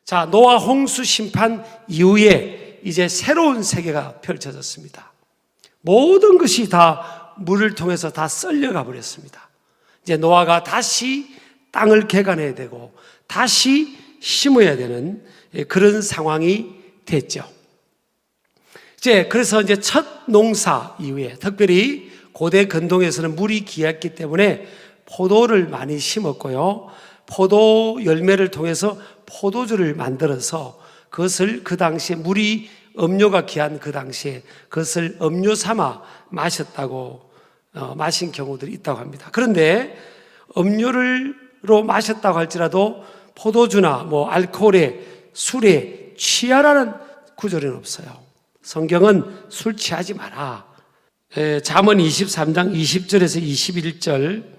자, 노아 홍수 심판 이후에 이제 새로운 세계가 펼쳐졌습니다. 모든 것이 다 물을 통해서 다 썰려가 버렸습니다. 이제 노아가 다시 땅을 개간해야 되고 다시 심어야 되는 그런 상황이 됐죠. 그래서 이제 첫 농사 이후에, 특별히 고대 근동에서는 물이 귀했기 때문에 포도를 많이 심었고요. 포도 열매를 통해서 포도주를 만들어서 그것을 그 당시에 물이 음료가 귀한 그 당시에 그것을 음료 삼아 마셨다고 마신 경우들이 있다고 합니다. 그런데 음료로 마셨다고 할지라도 포도주나 알코올에 술에 취하라는 구절은 없어요. 성경은 술 취하지 마라. 잠언 23장 20절에서 21절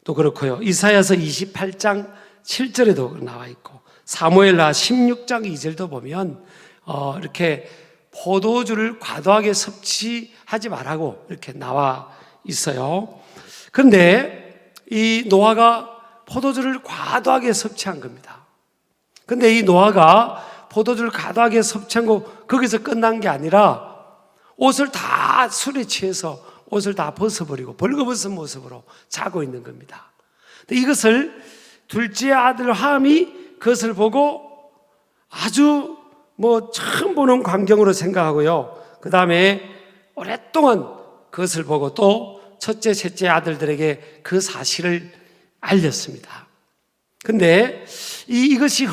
또 그렇고요. 이사야서 28장 7절에도 나와 있고 사무엘하 16장 2절도 보면 이렇게 포도주를 과도하게 섭취하지 말라고 이렇게 나와 있어요. 그런데 이 노아가 포도주를 과도하게 섭취한 겁니다. 그런데 이 노아가 포도주를 과도하게 섭취한 거 거기서 끝난 게 아니라 옷을 다 술에 취해서 옷을 다 벗어버리고 벌거벗은 모습으로 자고 있는 겁니다. 이것을 둘째 아들 함이 그것을 보고 아주 처음 보는 광경으로 생각하고요. 그 다음에 오랫동안 그것을 보고 또 첫째, 셋째 아들들에게 그 사실을 알렸습니다. 근데 이것이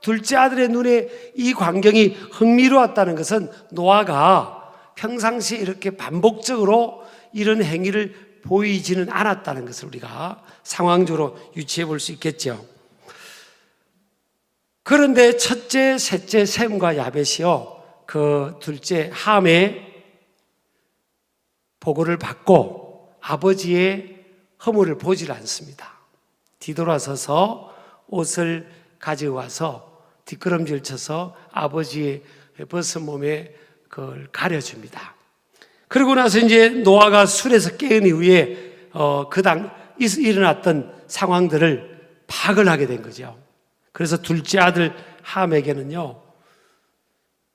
둘째 아들의 눈에 이 광경이 흥미로웠다는 것은 노아가 평상시에 이렇게 반복적으로 이런 행위를 보이지는 않았다는 것을 우리가 상황적으로 유추해 볼 수 있겠죠. 그런데 첫째, 셋째 셈과 야벳이요, 그 둘째 함의 보고를 받고 아버지의 허물을 보질 않습니다. 뒤돌아서서 옷을 가지고 와서 뒷걸음질 쳐서 아버지의 벗은 몸에 그걸 가려줍니다. 그러고 나서 이제 노아가 술에서 깨은 이후에 일어났던 상황들을 파악을 하게 된 거죠. 그래서 둘째 아들 함에게는요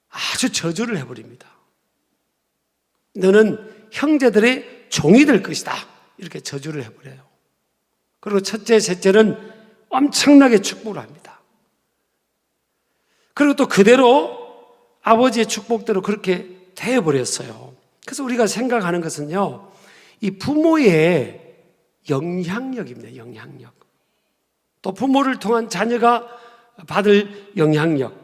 아주 저주를 해버립니다. 너는 형제들의 종이 될 것이다, 이렇게 저주를 해버려요. 그리고 첫째, 셋째는 엄청나게 축복을 합니다. 그리고 또 그대로 아버지의 축복대로 그렇게 되어버렸어요. 그래서 우리가 생각하는 것은요, 이 부모의 영향력입니다. 영향력. 또 부모를 통한 자녀가 받을 영향력.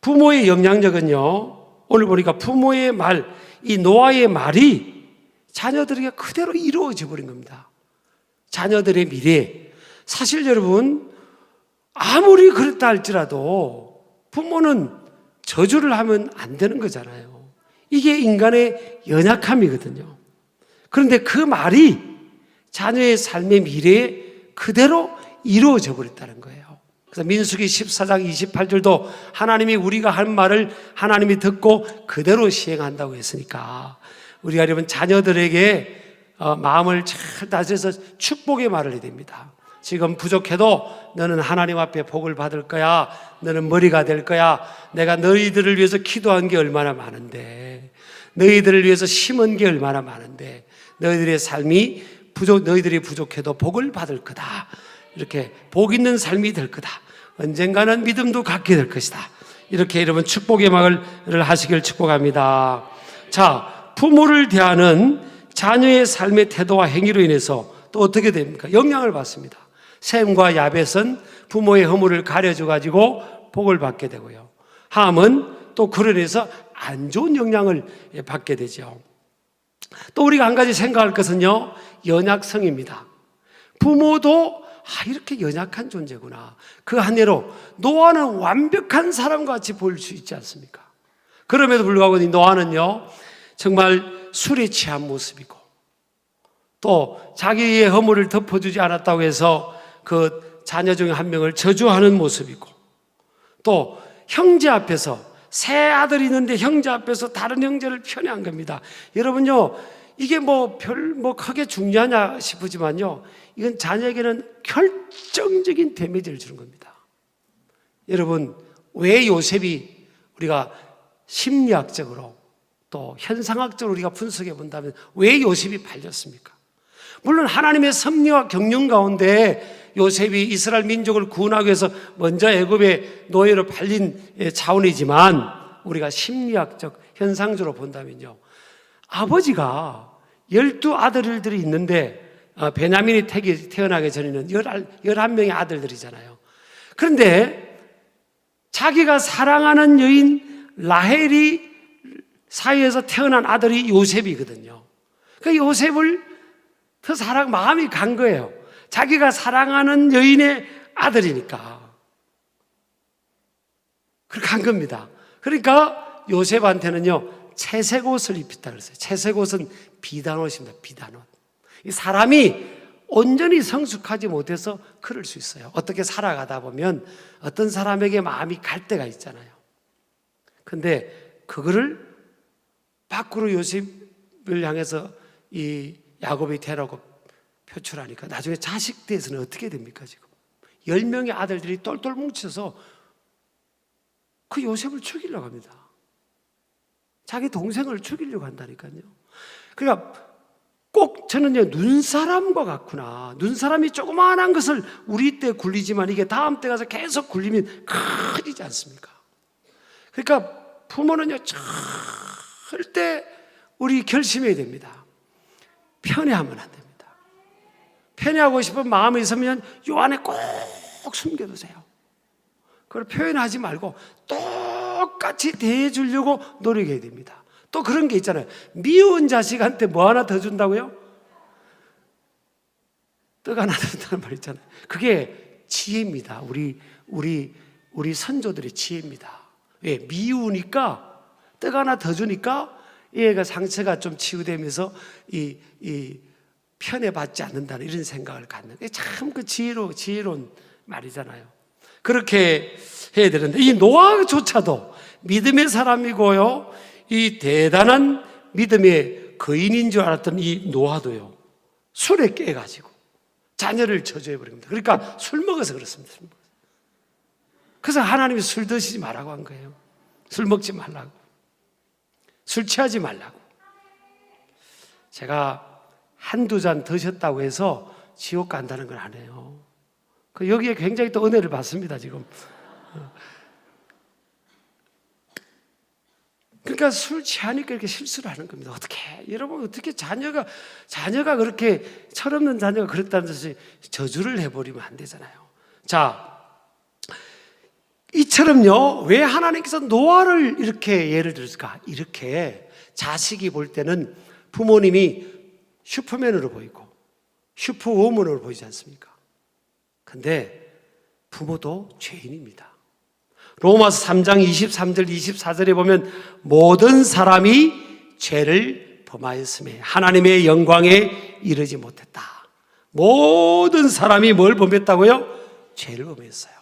부모의 영향력은요, 오늘 보니까 부모의 말, 이 노아의 말이 자녀들에게 그대로 이루어져 버린 겁니다. 자녀들의 미래. 사실 여러분, 아무리 그랬다 할지라도 부모는 저주를 하면 안 되는 거잖아요. 이게 인간의 연약함이거든요. 그런데 그 말이 자녀의 삶의 미래에 그대로 이루어져 버렸다는 거예요. 그래서 민수기 14장 28절도 하나님이 우리가 한 말을 하나님이 듣고 그대로 시행한다고 했으니까 우리가 여러분 자녀들에게 마음을 잘 다스려서 축복의 말을 해야 됩니다. 지금 부족해도 너는 하나님 앞에 복을 받을 거야. 너는 머리가 될 거야. 내가 너희들을 위해서 기도한 게 얼마나 많은데, 너희들을 위해서 심은 게 얼마나 많은데, 너희들의 삶이 너희들이 부족해도 복을 받을 거다. 이렇게 복 있는 삶이 될 거다. 언젠가는 믿음도 갖게 될 것이다. 이렇게 여러분 축복의 말을 하시길 축복합니다. 자, 부모를 대하는 자녀의 삶의 태도와 행위로 인해서 또 어떻게 됩니까? 영향을 받습니다. 셈과 야벳은 부모의 허물을 가려줘가지고 복을 받게 되고요. 함은 또 그로 인해서 안 좋은 영향을 받게 되죠. 또 우리가 한 가지 생각할 것은요, 연약성입니다. 부모도 이렇게 연약한 존재구나. 그 한 예로 노아는 완벽한 사람과 같이 보일 수 있지 않습니까? 그럼에도 불구하고 이 노아는요 정말 술에 취한 모습이고 또 자기의 허물을 덮어주지 않았다고 해서 그 자녀 중에 한 명을 저주하는 모습이고 또 형제 앞에서 세 아들이 있는데 형제 앞에서 다른 형제를 편애한 겁니다. 여러분요, 이게 크게 중요하냐 싶으지만요, 이건 자녀에게는 결정적인 데미지를 주는 겁니다. 여러분, 왜 요셉이 우리가 심리학적으로 또 현상학적으로 우리가 분석해 본다면 왜 요셉이 팔렸습니까? 물론 하나님의 섭리와 경륜 가운데 요셉이 이스라엘 민족을 구원하기 위해서 먼저 애굽의 노예로 팔린 차원이지만 우리가 심리학적 현상적으로 본다면요, 아버지가 12아들들이 있는데 베냐민이 태어나기 전에는 11명의 아들들이잖아요. 그런데 자기가 사랑하는 여인 라헬이 사이에서 태어난 아들이 요셉이거든요. 그 요셉을 더 마음이 간 거예요. 자기가 사랑하는 여인의 아들이니까. 그렇게 간 겁니다. 그러니까 요셉한테는요, 채색 옷을 입혔다 그랬어요. 채색 옷은 비단옷입니다. 비단옷. 이 사람이 온전히 성숙하지 못해서 그럴 수 있어요. 어떻게 살아가다 보면 어떤 사람에게 마음이 갈 때가 있잖아요. 근데 그거를 밖으로 요셉을 향해서 이 야곱이 되라고 표출하니까 나중에 자식 대해서는 어떻게 됩니까? 지금 10명의 아들들이 똘똘 뭉쳐서 그 요셉을 죽이려고 합니다. 자기 동생을 죽이려고 한다니까요. 그러니까 꼭 저는요, 눈사람과 같구나. 눈사람이 조그마한 것을 우리 때 굴리지만 이게 다음 때 가서 계속 굴리면 커지지 않습니까? 그러니까 부모는요, 절대 우리 결심해야 됩니다. 편애하면 안 됩니다. 편애하고 싶은 마음이 있으면 요 안에 꼭 숨겨두세요. 그걸 표현하지 말고 똑같이 대해주려고 노력해야 됩니다. 또 그런 게 있잖아요. 미운 자식한테 뭐 하나 더 준다고요? 떡 하나 더 준다는 말 있잖아요. 그게 지혜입니다. 우리 선조들의 지혜입니다. 왜? 미우니까 떡 하나 더 주니까 얘가 상처가 좀 치유되면서 이 편애받지 않는다는 이런 생각을 갖는 게 참 그 지혜로운 말이잖아요. 그렇게 해야 되는데 이 노아조차도 믿음의 사람이고요, 이 대단한 믿음의 거인인 줄 알았던 이 노아도요, 술에 깨가지고 자녀를 저주해버립니다. 그러니까 술 먹어서 그렇습니다. 술 먹어서. 그래서 하나님이 술 드시지 말라고 한 거예요. 술 먹지 말라고, 술 취하지 말라고. 제가 한두 잔 드셨다고 해서 지옥 간다는 걸 안 해요. 여기에 굉장히 또 은혜를 받습니다, 지금. 그러니까 술 취하니까 이렇게 실수를 하는 겁니다. 여러분, 어떻게 자녀가 그렇게 철없는 자녀가 그랬다는 듯이 저주를 해버리면 안 되잖아요. 자, 이처럼요, 왜 하나님께서 노아를 이렇게 예를 들었을까? 이렇게 자식이 볼 때는 부모님이 슈퍼맨으로 보이고 슈퍼우먼으로 보이지 않습니까? 근데 부모도 죄인입니다. 로마서 3장 23절 24절에 보면 모든 사람이 죄를 범하였음에 하나님의 영광에 이르지 못했다. 모든 사람이 뭘 범했다고요? 죄를 범했어요.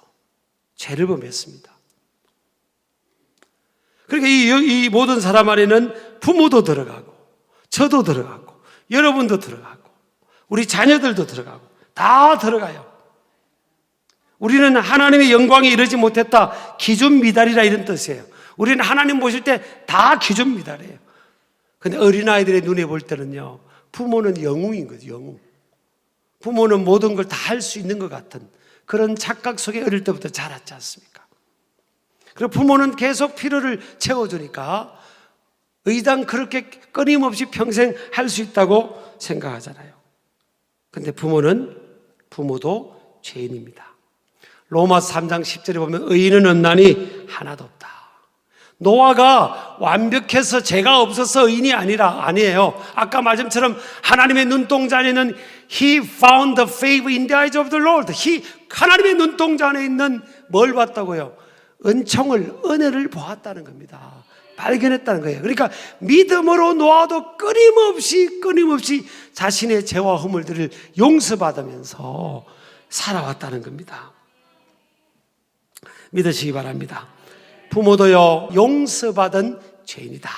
죄를 범했습니다. 그러니까 이 모든 사람 안에는 부모도 들어가고 저도 들어가고 여러분도 들어가고 우리 자녀들도 들어가고 다 들어가요. 우리는 하나님의 영광에 이르지 못했다. 기준 미달이라 이런 뜻이에요. 우리는 하나님 보실 때 다 기준 미달이에요. 근데 어린아이들의 눈에 볼 때는요, 부모는 영웅인 거죠, 영웅. 부모는 모든 걸 다 할 수 있는 것 같은 그런 착각 속에 어릴 때부터 자랐지 않습니까? 그리고 부모는 계속 필요를 채워주니까 의당 그렇게 끊임없이 평생 할 수 있다고 생각하잖아요. 근데 부모도 죄인입니다. 로마서 3장 10절에 보면 의인은 없나니 하나도 없다. 노아가 완벽해서 죄가 없어서 의인이 아니에요. 아까 말씀처럼 하나님의 눈동자 안에는 He found the favor in the eyes of the Lord. 하나님의 눈동자 안에 있는 뭘 봤다고요? 은혜를 보았다는 겁니다. 발견했다는 거예요. 그러니까 믿음으로 노아도 끊임없이 자신의 죄와 허물들을 용서받으면서 살아왔다는 겁니다. 믿으시기 바랍니다. 부모도요, 용서받은 죄인이다.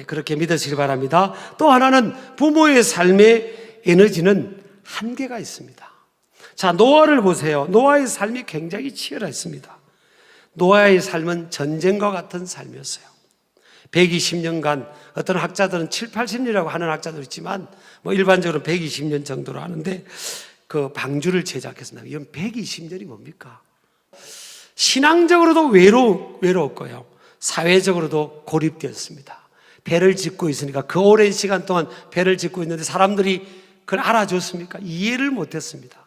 그렇게 믿으시기 바랍니다. 또 하나는 부모의 삶의 에너지는 한계가 있습니다. 자, 노아를 보세요. 노아의 삶이 굉장히 치열했습니다. 노아의 삶은 전쟁과 같은 삶이었어요. 120년간, 어떤 학자들은 7, 80년이라고 하는 학자도 있지만 일반적으로 120년 정도로 하는데 그 방주를 제작했습니다. 이건 120년이 뭡니까? 신앙적으로도 외로웠고요. 사회적으로도 고립되었습니다. 배를 짓고 있으니까 그 오랜 시간 동안 배를 짓고 있는데 사람들이 그걸 알아줬습니까? 이해를 못했습니다.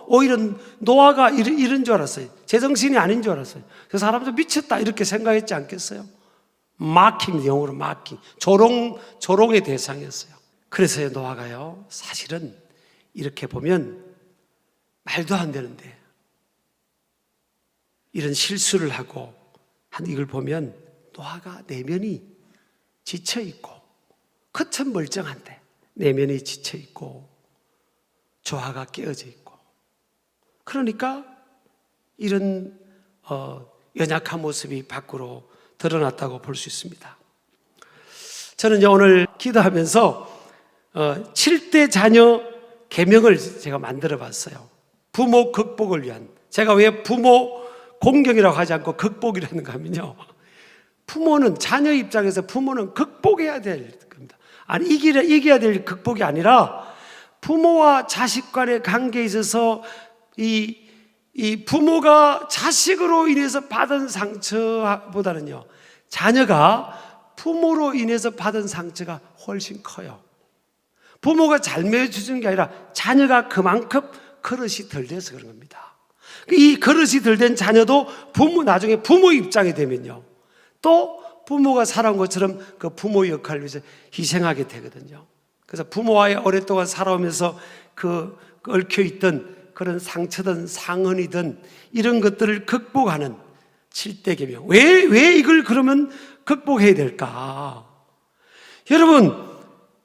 오히려 노아가 이런 줄 알았어요. 제정신이 아닌 줄 알았어요. 그 사람도 미쳤다 이렇게 생각했지 않겠어요? 마킹, 영어로 마킹, 조롱의 대상이었어요. 그래서요, 노아가요, 사실은 이렇게 보면 말도 안 되는데 이런 실수를 하고 한 이걸 보면 노아가 내면이 지쳐있고 겉은 멀쩡한데 내면이 지쳐있고 조화가 깨어져 있고, 그러니까 이런 연약한 모습이 밖으로 드러났다고 볼 수 있습니다. 저는 이제 오늘 기도하면서 7대 자녀 계명을 제가 만들어 봤어요. 부모 극복을 위한. 제가 왜 부모 공경이라고 하지 않고 극복이라는가 하면요, 부모는, 자녀 입장에서 부모는 극복해야 될 겁니다. 아니, 이겨야 될 극복이 아니라 부모와 자식 간의 관계에 있어서 이 부모가 자식으로 인해서 받은 상처보다는요, 자녀가 부모로 인해서 받은 상처가 훨씬 커요. 부모가 잘못해주는 게 아니라 자녀가 그만큼 그릇이 덜 돼서 그런 겁니다. 이 그릇이 덜 된 자녀도 나중에 부모 입장이 되면요, 또 부모가 살아온 것처럼 그 부모 역할을 위해서 희생하게 되거든요. 그래서 부모와의 오랫동안 살아오면서 그 얽혀있던 그런 상처든 상흔이든 이런 것들을 극복하는 7대 계명. 왜 이걸 그러면 극복해야 될까? 여러분,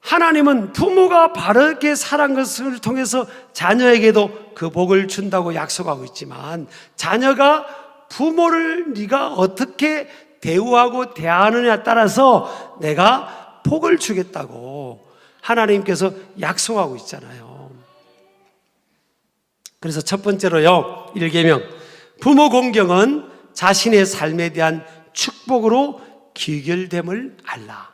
하나님은 부모가 바르게 살아간 것을 통해서 자녀에게도 그 복을 준다고 약속하고 있지만, 자녀가 부모를 네가 어떻게 대우하고 대하느냐에 따라서 내가 복을 주겠다고 하나님께서 약속하고 있잖아요. 그래서 첫 번째로요, 1계명, 부모 공경은 자신의 삶에 대한 축복으로 귀결됨을 알라.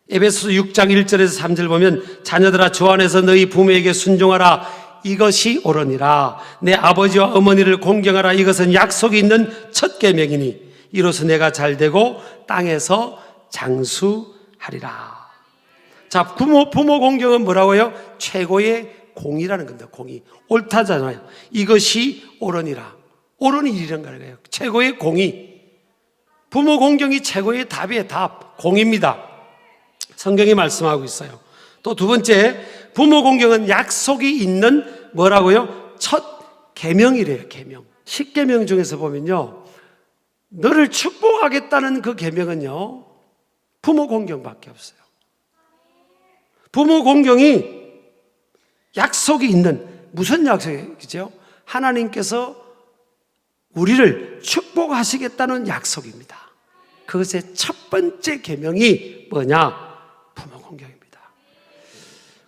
에베소서 6장 1절에서 3절 보면, 자녀들아 주 안에서 너희 부모에게 순종하라. 이것이 옳으니라. 내 아버지와 어머니를 공경하라. 이것은 약속이 있는 첫 계명이니 이로써 내가 잘되고 땅에서 장수하리라. 자, 부모 공경은 뭐라고요? 최고의 공이라는 겁니다. 공이. 옳다잖아요. 이것이 옳으니라. 옳은 일이란 거예요. 최고의 공이. 부모 공경이 최고의 답이에요. 답. 공입니다. 성경이 말씀하고 있어요. 또 두 번째, 부모 공경은 약속이 있는 뭐라고요? 첫 계명이래요. 계명. 10계명 중에서 보면요, 너를 축복하겠다는 그 계명은요, 부모 공경밖에 없어요. 부모 공경이 약속이 있는, 무슨 약속이죠? 하나님께서 우리를 축복하시겠다는 약속입니다. 그것의 첫 번째 계명이 뭐냐? 부모 공경입니다.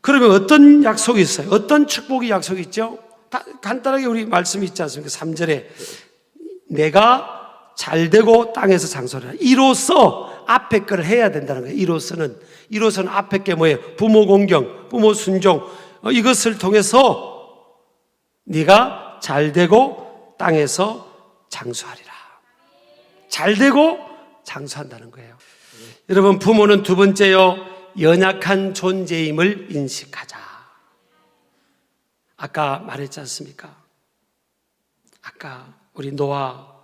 그러면 어떤 약속이 있어요? 어떤 축복이 약속이 있죠? 간단하게 우리 말씀이 있지 않습니까? 3절에 내가 잘되고 땅에서 장수하라. 이로써 앞에 걸 해야 된다는 거예요. 이로서는 앞에 게 뭐예요? 부모 공경, 부모 순종, 이것을 통해서 네가 잘되고 땅에서 장수하리라. 잘되고 장수한다는 거예요. 여러분, 부모는 두 번째요, 연약한 존재임을 인식하자. 아까 말했지 않습니까? 아까 우리 노아,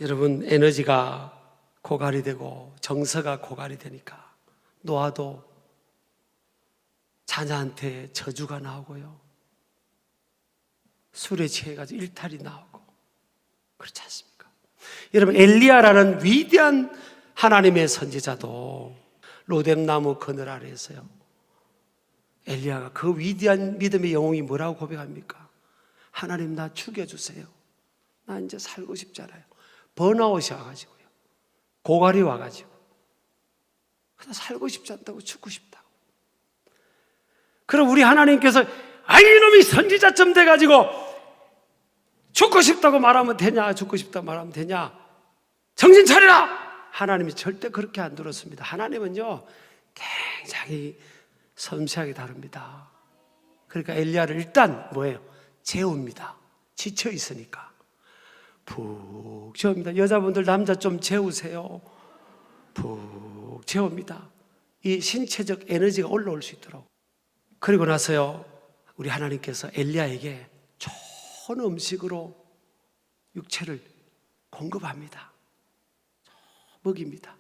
여러분, 에너지가 고갈이 되고 정서가 고갈이 되니까 노아도 자녀한테 저주가 나오고요, 술에 취해가지고 일탈이 나오고 그렇지 않습니까? 여러분, 엘리야라는 위대한 하나님의 선지자도 로뎀나무 그늘 아래에서요, 엘리야가 그 위대한 믿음의 영웅이 뭐라고 고백합니까? 하나님, 나 죽여주세요. 나 이제 살고 싶지 않아요. 번아웃이 와가지고요, 고갈이 와가지고 나 살고 싶지 않다고, 죽고 싶다고. 그럼 우리 하나님께서 이놈이 선지자쯤 돼가지고 죽고 싶다고 말하면 되냐? 죽고 싶다고 말하면 되냐? 정신 차리라! 하나님이 절대 그렇게 안 들었습니다. 하나님은요, 굉장히 섬세하게 다룹니다. 그러니까 엘리야를 일단 뭐예요? 재웁니다. 지쳐 있으니까. 푹 재웁니다. 여자분들 남자 좀 재우세요. 푹 재웁니다. 이 신체적 에너지가 올라올 수 있도록. 그리고 나서요, 우리 하나님께서 엘리야에게 좋은 음식으로 육체를 공급합니다. 먹입니다.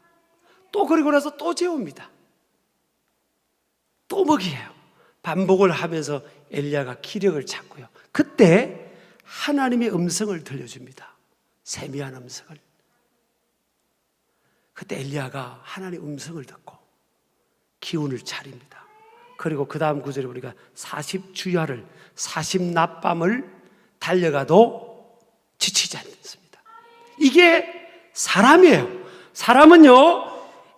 또 그리고 나서 또 재웁니다. 또 먹이에요. 반복을 하면서 엘리야가 기력을 찾고요. 그때 하나님의 음성을 들려줍니다. 세미한 음성을. 그때 엘리야가 하나님의 음성을 듣고 기운을 차립니다. 그리고 그 다음 구절에 우리가 40주야를 40낮밤을 달려가도 지치지 않습니다. 이게 사람이에요. 사람은요,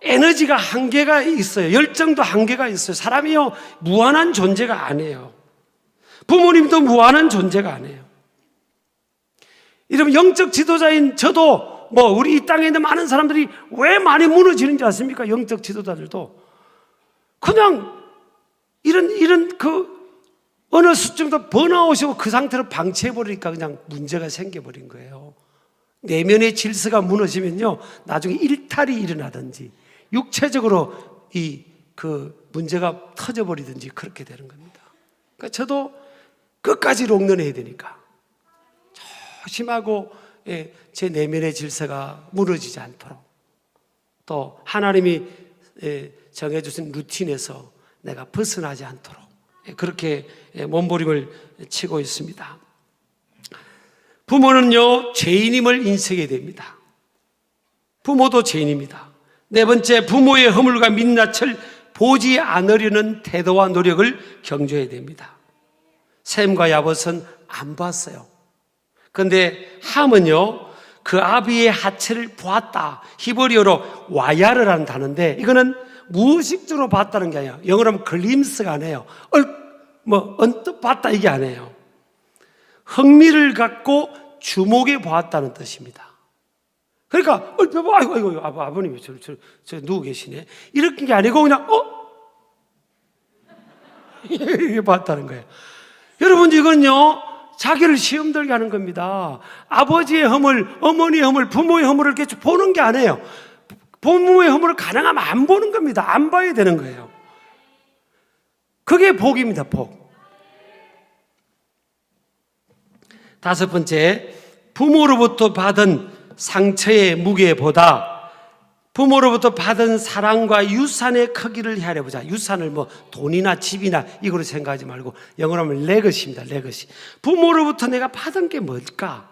에너지가 한계가 있어요. 열정도 한계가 있어요. 사람이요, 무한한 존재가 아니에요. 부모님도 무한한 존재가 아니에요. 이러면 영적 지도자인 저도 우리 이 땅에 있는 많은 사람들이 왜 많이 무너지는지 아십니까? 영적 지도자들도 그냥 이런 어느 수준도 번아웃이고 그 상태로 방치해버리니까 그냥 문제가 생겨버린 거예요. 내면의 질서가 무너지면요, 나중에 일탈이 일어나든지 육체적으로 문제가 터져버리든지 그렇게 되는 겁니다. 그러니까 저도 끝까지 롱런해야 되니까 조심하고 제 내면의 질서가 무너지지 않도록, 또 하나님이 정해주신 루틴에서 내가 벗어나지 않도록 그렇게 몸부림을 치고 있습니다. 부모는요, 죄인임을 인식해야 됩니다. 부모도 죄인입니다. 네 번째, 부모의 허물과 민낯을 보지 않으려는 태도와 노력을 경조해야 됩니다. 셈과 야봇은 안 봤어요. 그런데 함은요, 그 아비의 하체를 보았다. 히브리어로 와야르라는 단어인데, 이거는 무의식적으로 봤다는 게 아니에요. 영어로 하면 글림스가 아니에요. 언뜻 봤다 이게 아니에요. 흥미를 갖고 주목해 보았다는 뜻입니다. 그러니까 아이고 아버님이 저 누워 계시네, 이렇게 게 아니고 그냥 이렇게 봤다는 거예요. 여러분, 이건요, 자기를 시험 들게 하는 겁니다. 아버지의 허물, 어머니의 허물, 부모의 허물을 이렇게 보는 게 아니에요. 부모의 허물을 가능하면 안 보는 겁니다. 안 봐야 되는 거예요. 그게 복입니다. 복. 다섯 번째, 부모로부터 받은 상처의 무게보다 부모로부터 받은 사랑과 유산의 크기를 헤아려보자. 유산을 돈이나 집이나 이거로 생각하지 말고 영어로 하면 레거시입니다. 레거시. 부모로부터 내가 받은 게 뭘까?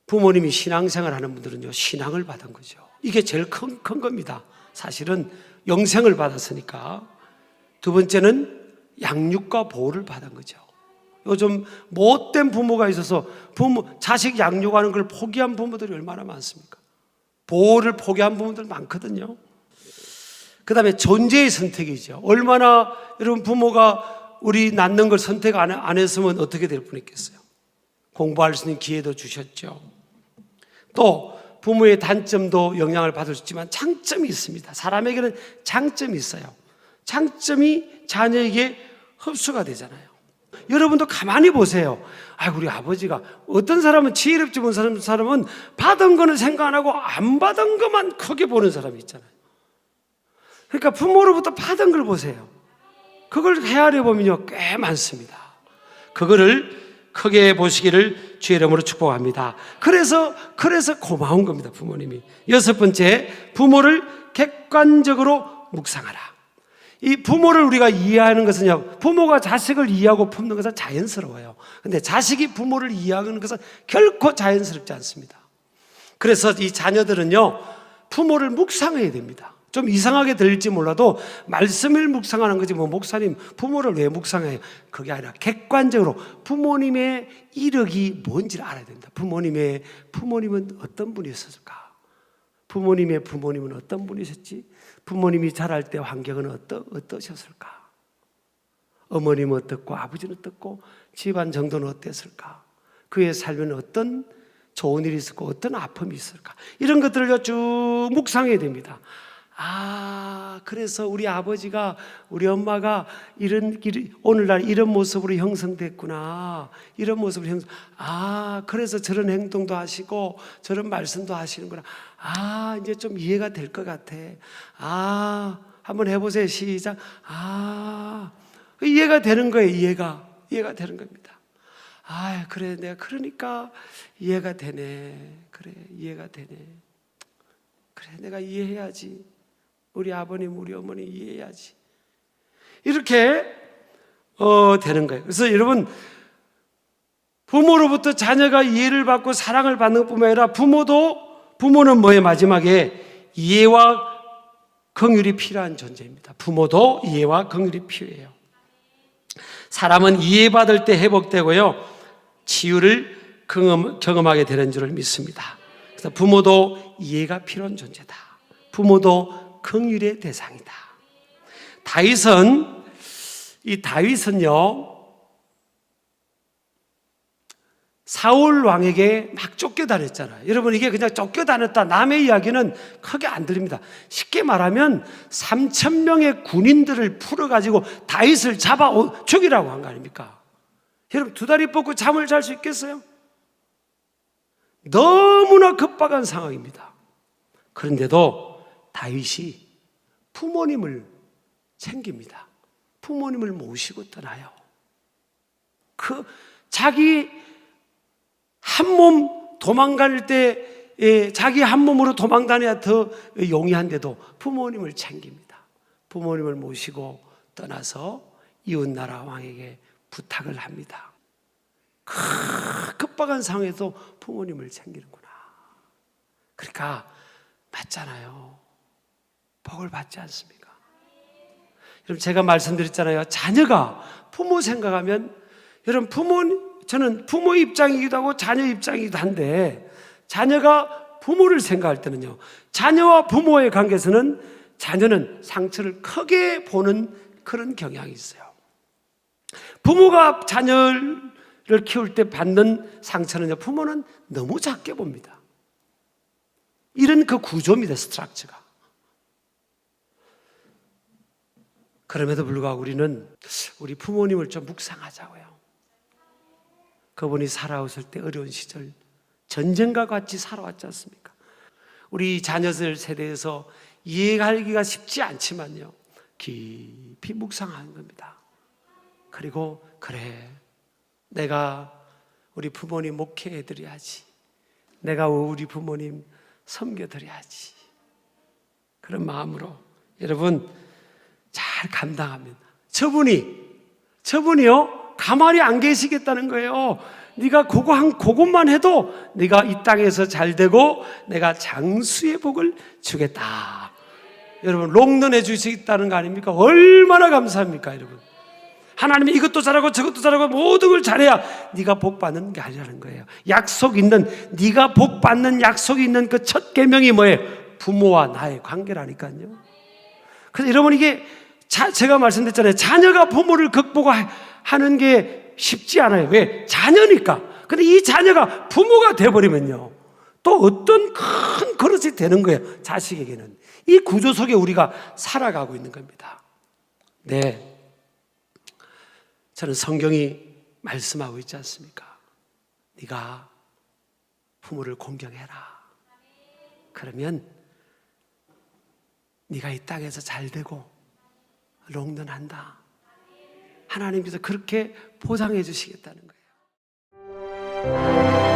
부모님이 신앙생활 하는 분들은요, 신앙을 받은 거죠. 이게 제일 큰 겁니다. 사실은 영생을 받았으니까. 두 번째는 양육과 보호를 받은 거죠. 요즘 못된 부모가 있어서 자식 양육하는 걸 포기한 부모들이 얼마나 많습니까? 보호를 포기한 부모들 많거든요. 그 다음에 존재의 선택이죠. 얼마나 여러분 부모가 우리 낳는 걸 선택 안 했으면 어떻게 될 뻔했겠어요. 공부할 수 있는 기회도 주셨죠. 또 부모의 단점도 영향을 받을 수 있지만 장점이 있습니다. 사람에게는 장점이 있어요. 장점이 자녀에게 흡수가 되잖아요. 여러분도 가만히 보세요. 우리 아버지가, 어떤 사람은 지혜롭지 못한 사람은 받은 거는 생각 안 하고 안 받은 것만 크게 보는 사람이 있잖아요. 그러니까 부모로부터 받은 걸 보세요. 그걸 헤아려 보면요, 꽤 많습니다. 그거를 크게 보시기를 주의 이름으로 축복합니다. 그래서 고마운 겁니다, 부모님이. 여섯 번째, 부모를 객관적으로 묵상하라. 이 부모를 우리가 이해하는 것은요, 부모가 자식을 이해하고 품는 것은 자연스러워요. 근데 자식이 부모를 이해하는 것은 결코 자연스럽지 않습니다. 그래서 이 자녀들은요, 부모를 묵상해야 됩니다. 좀 이상하게 들릴지 몰라도 말씀을 묵상하는 거지, 목사님 부모를 왜 묵상해요? 그게 아니라 객관적으로 부모님의 이력이 뭔지를 알아야 됩니다. 부모님은 어떤 분이었을까? 부모님의 부모님은 어떤 분이셨지? 부모님이 자랄 때 환경은 어떠셨을까? 어머님은 어떻고 아버지는 어떻고 집안 정도는 어땠을까? 그의 삶에는 어떤 좋은 일이 있을까, 어떤 아픔이 있을까, 이런 것들을 쭉 묵상해야 됩니다. 그래서 우리 아버지가, 우리 엄마가 오늘날 이런 모습으로 형성됐구나. 이런 모습으로 그래서 저런 행동도 하시고 저런 말씀도 하시는구나. 이제 좀 이해가 될 것 같아. 한번 해보세요. 시작. 이해가 되는 거예요. 이해가 되는 겁니다. 그래, 내가 그러니까 이해가 되네. 그래, 이해가 되네. 그래, 내가 이해해야지. 우리 아버님, 우리 어머니 이해해야지. 이렇게 되는 거예요. 그래서 여러분, 부모로부터 자녀가 이해를 받고 사랑을 받는 것뿐만 아니라 부모는 뭐예요? 마지막에 이해와 긍휼이 필요한 존재입니다. 부모도 이해와 긍휼이 필요해요. 사람은 이해받을 때 회복되고요, 치유를 경험하게 되는 줄을 믿습니다. 그래서 부모도 이해가 필요한 존재다. 부모도 긍휼의 대상이다. 다윗은요, 사울 왕에게 막 쫓겨다녔잖아요. 여러분, 이게 그냥 쫓겨다녔다, 남의 이야기는 크게 안 들립니다. 쉽게 말하면 3,000명의 군인들을 풀어가지고 다윗을 잡아 죽이라고 한 거 아닙니까? 여러분, 두 다리 뻗고 잠을 잘 수 있겠어요? 너무나 급박한 상황입니다. 그런데도 다윗이 부모님을 챙깁니다. 부모님을 모시고 떠나요. 자기 한 몸 도망갈 때 자기 한 몸으로 도망 다녀야 더 용이한데도 부모님을 챙깁니다. 부모님을 모시고 떠나서 이웃나라 왕에게 부탁을 합니다. 급박한 상황에서 부모님을 챙기는구나. 그러니까 맞잖아요. 복을 받지 않습니까? 여러분, 제가 말씀드렸잖아요. 자녀가 부모 생각하면, 여러분, 저는 부모 입장이기도 하고 자녀 입장이기도 한데, 자녀가 부모를 생각할 때는요, 자녀와 부모의 관계에서는 자녀는 상처를 크게 보는 그런 경향이 있어요. 부모가 자녀를 키울 때 받는 상처는요, 부모는 너무 작게 봅니다. 이런 그 구조입니다, 스트럭처가. 그럼에도 불구하고 우리는 우리 부모님을 좀 묵상하자고요. 그분이 살아오실 때 어려운 시절 전쟁과 같이 살아왔지 않습니까? 우리 자녀들 세대에서 이해하기가 쉽지 않지만요, 깊이 묵상하는 겁니다. 그리고 그래, 내가 우리 부모님 목회해드려야지, 내가 우리 부모님 섬겨드려야지, 그런 마음으로 여러분 잘 감당하면 저분이요 가만히 안 계시겠다는 거예요. 네가 그것만 해도 네가 이 땅에서 잘 되고 내가 장수의 복을 주겠다. 여러분, 롱런해 주시겠다는 거 아닙니까? 얼마나 감사합니까, 여러분? 하나님이 이것도 잘하고 저것도 잘하고 모든 걸 잘해야 네가 복 받는 게 아니라는 거예요. 네가 복 받는 약속이 있는 그 첫 계명이 뭐예요? 부모와 나의 관계라니까요. 그래서 여러분, 이게 제가 말씀드렸잖아요. 자녀가 부모를 극복하는 게 쉽지 않아요. 왜? 자녀니까. 근데 이 자녀가 부모가 되어버리면요, 또 어떤 큰 그릇이 되는 거예요, 자식에게는. 이 구조 속에 우리가 살아가고 있는 겁니다. 네, 저는 성경이 말씀하고 있지 않습니까? 네가 부모를 공경해라. 그러면 네가 이 땅에서 잘 되고 롱런한다. 하나님께서 그렇게 보장해 주시겠다는 거예요.